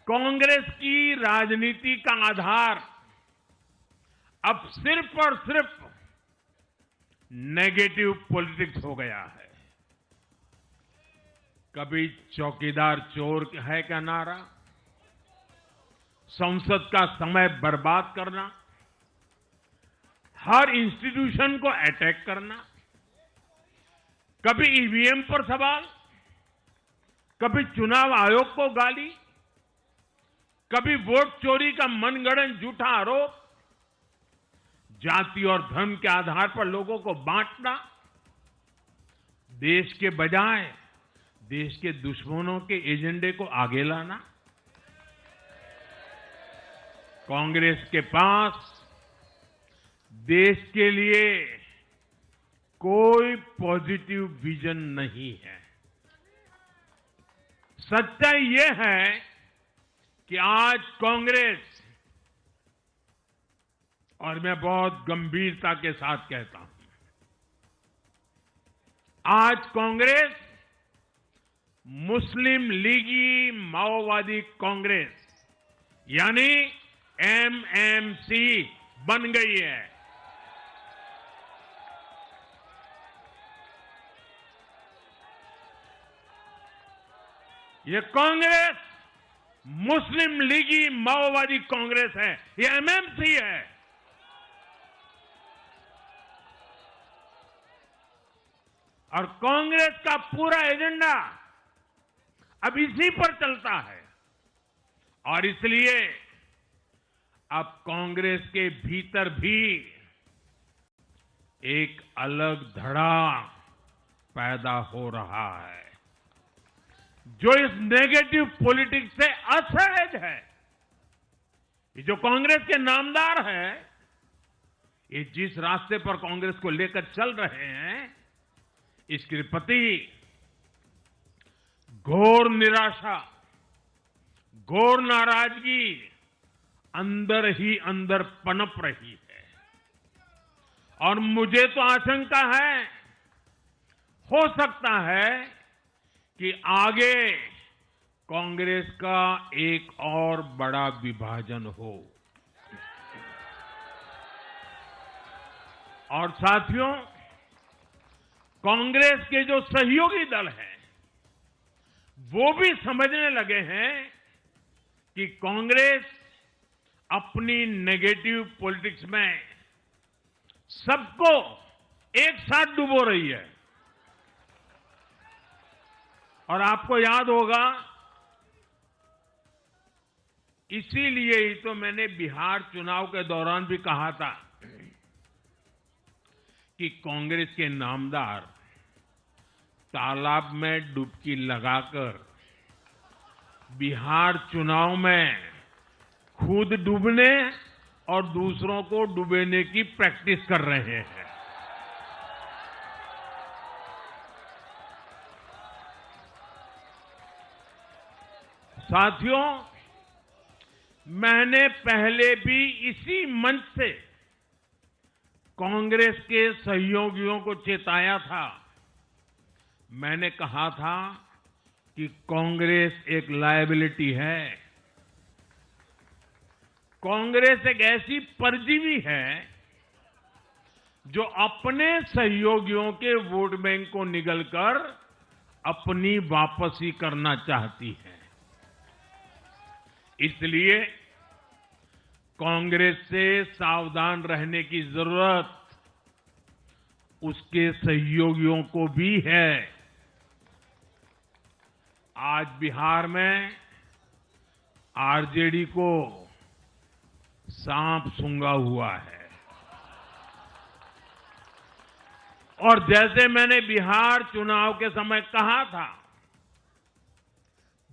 कांग्रेस की राजनीति का आधार अब सिर्फ और सिर्फ नेगेटिव पॉलिटिक्स हो गया है। कभी चौकीदार चोर है का नारा, संसद का समय बर्बाद करना, हर इंस्टीट्यूशन को अटैक करना, कभी ईवीएम पर सवाल, कभी चुनाव आयोग को गाली, कभी वोट चोरी का मनगढ़ंत झूठा आरोप, जाति और धर्म के आधार पर लोगों को बांटना, देश के बजाय देश के दुश्मनों के एजेंडे को आगे लाना। कांग्रेस के पास देश के लिए कोई पॉजिटिव विजन नहीं है। सच्चाई यह है कि आज कांग्रेस, और मैं बहुत गंभीरता के साथ कहता हूं, आज कांग्रेस मुस्लिम लीगी माओवादी कांग्रेस यानी एमएमसी बन गई है। ये कांग्रेस मुस्लिम लीगी माओवादी कांग्रेस है, ये एमएमसी है। और कांग्रेस का पूरा एजेंडा अब इसी पर चलता है। और इसलिए अब कांग्रेस के भीतर भी एक अलग धड़ा पैदा हो रहा है, जो इस नेगेटिव पॉलिटिक्स से असहज है। ये जो कांग्रेस के नामदार हैं, ये जिस रास्ते पर कांग्रेस को लेकर चल रहे हैं, इसके प्रति घोर निराशा, घोर नाराजगी अंदर ही अंदर पनप रही है। और मुझे तो आशंका है, हो सकता है कि आगे कांग्रेस का एक और बड़ा विभाजन हो। और साथियों, कांग्रेस के जो सहयोगी दल हैं, वो भी समझने लगे हैं कि कांग्रेस अपनी नेगेटिव पॉलिटिक्स में सबको एक साथ डुबो रही है। और आपको याद होगा, इसीलिए ही तो मैंने बिहार चुनाव के दौरान भी कहा था कि कांग्रेस के नामदार तालाब में डुबकी लगाकर बिहार चुनाव में खुद डूबने और दूसरों को डुबोने की प्रैक्टिस कर रहे हैं। साथियों, मैंने पहले भी इसी मंच से कांग्रेस के सहयोगियों को चेताया था। मैंने कहा था कि कांग्रेस एक लायबिलिटी है। कांग्रेस एक ऐसी परजीवी है जो अपने सहयोगियों के वोट बैंक को निगलकर अपनी वापसी करना चाहती है। इसलिए कांग्रेस से सावधान रहने की जरूरत उसके सहयोगियों को भी है। आज बिहार में आरजेडी को सांप सूंघा हुआ है। और जैसे मैंने बिहार चुनाव के समय कहा था,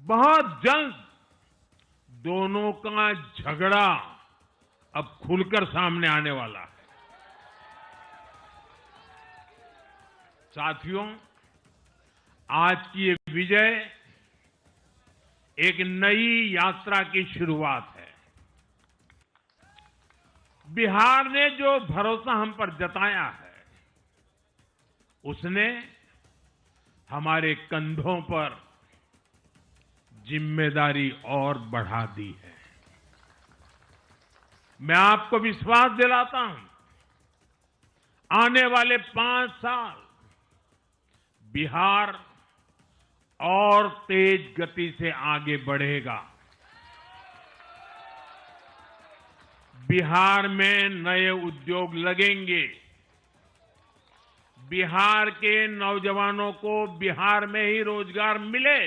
बहुत जल्द दोनों का झगड़ा अब खुलकर सामने आने वाला है। साथियों, आज की ये विजय एक नई यात्रा की शुरुआत है। बिहार ने जो भरोसा हम पर जताया है, उसने हमारे कंधों पर जिम्मेदारी और बढ़ा दी है। मैं आपको विश्वास दिलाता हूं, आने वाले 5 साल बिहार और तेज गति से आगे बढ़ेगा। बिहार में नए उद्योग लगेंगे। बिहार के नौजवानों को बिहार में ही रोजगार मिले,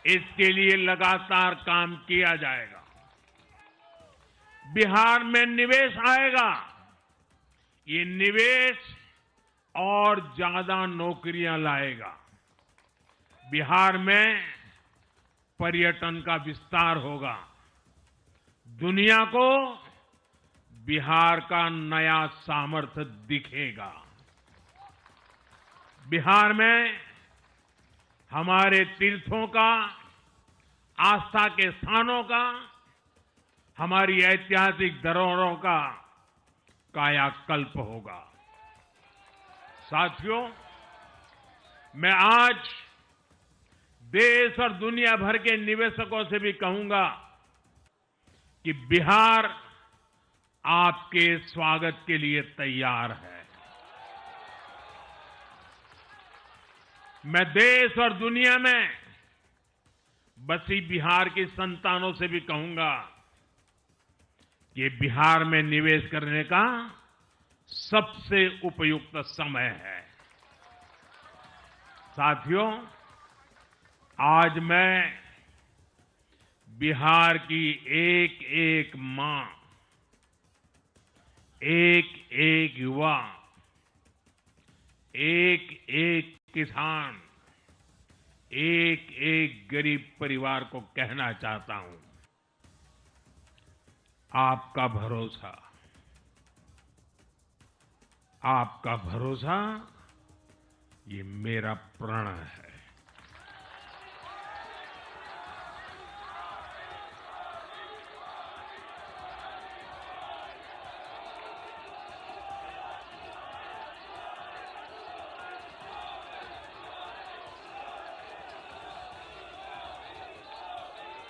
इसके लिए लगातार काम किया जाएगा। बिहार में निवेश आएगा। ये निवेश और ज्यादा नौकरियां लाएगा। बिहार में पर्यटन का विस्तार होगा। दुनिया को बिहार का नया सामर्थ्य दिखेगा। बिहार में हमारे तीर्थों का, आस्था के स्थानों का, हमारी ऐतिहासिक धरोहरों का कायाकल्प होगा। साथियों, मैं आज देश और दुनिया भर के निवेशकों से भी कहूंगा कि बिहार आपके स्वागत के लिए तैयार है। मैं देश और दुनिया में बसी बिहार की संतानों से भी कहूंगा कि बिहार में निवेश करने का सबसे उपयुक्त समय है। साथियों, आज मैं बिहार की एक एक मां, एक एक युवा, एक एक किसान, एक एक गरीब परिवार को कहना चाहता हूं, आपका भरोसा, आपका भरोसा ये मेरा प्रण है।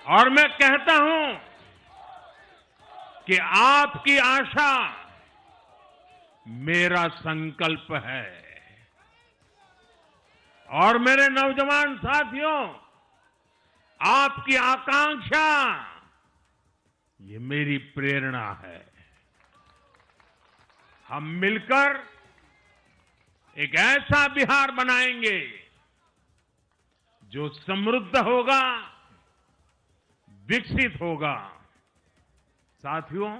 और मैं कहता हूं कि आपकी आशा मेरा संकल्प है। और मेरे नौजवान साथियों, आपकी आकांक्षा ये मेरी प्रेरणा है। हम मिलकर एक ऐसा बिहार बनाएंगे जो समृद्ध होगा, विकसित होगा। साथियों,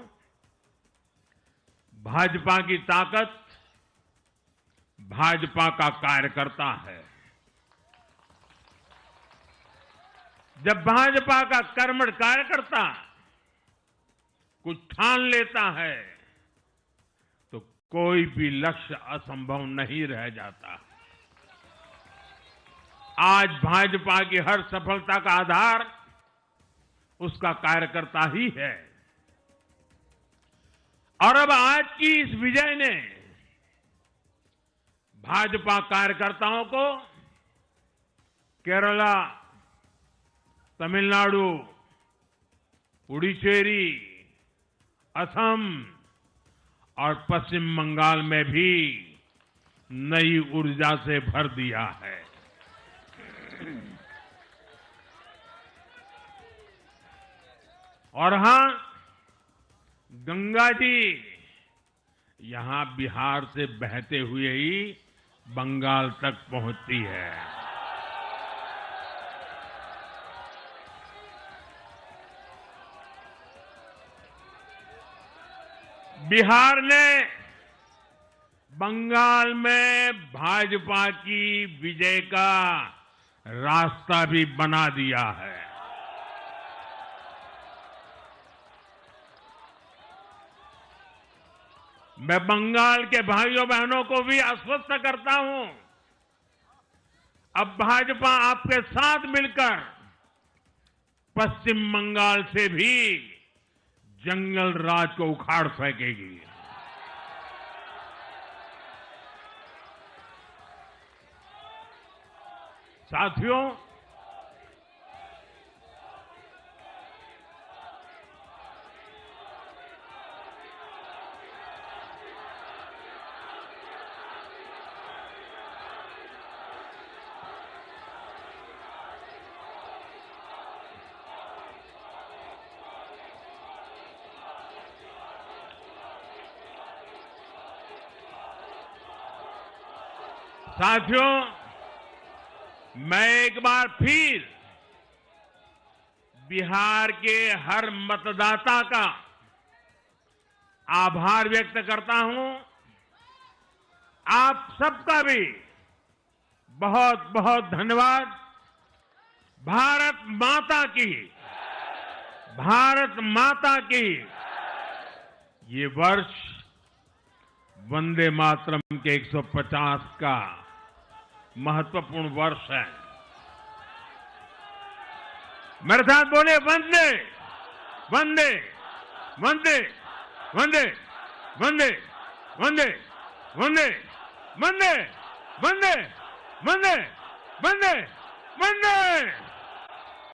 भाजपा की ताकत भाजपा का कार्यकर्ता है। जब भाजपा का कर्मठ कार्यकर्ता कुछ ठान लेता है तो कोई भी लक्ष्य असंभव नहीं रह जाता। आज भाजपा की हर सफलता का आधार उसका कार्यकर्ता ही है। और अब आज की इस विजय ने भाजपा कार्यकर्ताओं को केरला, तमिलनाडु, पुडुचेरी, असम और पश्चिम बंगाल में भी नई ऊर्जा से भर दिया है। और हां, गंगा जी यहां बिहार से बहते हुए ही बंगाल तक पहुंचती है। बिहार ने बंगाल में भाजपा की विजय का रास्ता भी बना दिया है। मैं बंगाल के भाइयों बहनों को भी आश्वस्त करता हूं, अब भाजपा आपके साथ मिलकर पश्चिम बंगाल से भी जंगल राज को उखाड़ फेंकेगी। साथियों, साथियों, मैं एक बार फिर बिहार के हर मतदाता का आभार व्यक्त करता हूं। आप सबका भी बहुत बहुत धन्यवाद। भारत माता की, भारत माता की। ये वर्ष वंदे मातरम के 150 का महत्वपूर्ण वर्ष है। मेरे साथ बोले वंदे वंदे वंदे वंदे वंदे वंदे वंदे वंदे वंदे वंदे वंदे वंदे।